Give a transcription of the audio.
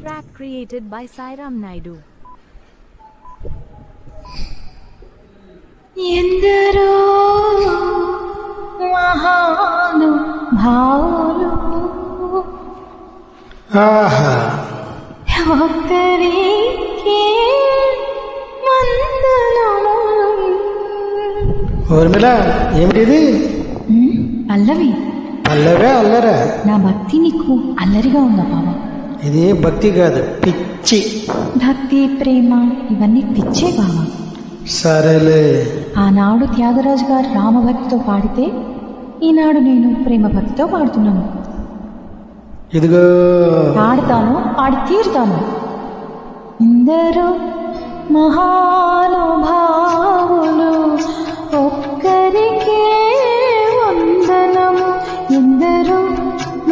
Track created by Sairam Naidu. ఎందరో మహాను భావులు ఒక్కరికి వందనములు. ఊర్మిళ, ఏమిటిది? పల్లవి, పల్లవే అల్లరా? నా భక్తి నీకు అల్లరిగా ఉందా బావ? ఇది భక్తి కాదు, పిచ్చి. భక్తి, ప్రేమ ఇవన్నీ పిచ్చే బావ. సరేలే. ఆనాడు త్యాగరాజు గారు రామభక్తితో పాడితే ఈనాడు నేను ప్రేమ భక్తితో పాడుతున్నాను. ఇదిగో పాడతాను, పాడి తీరుతాను. ఎందరో మహానుభావులు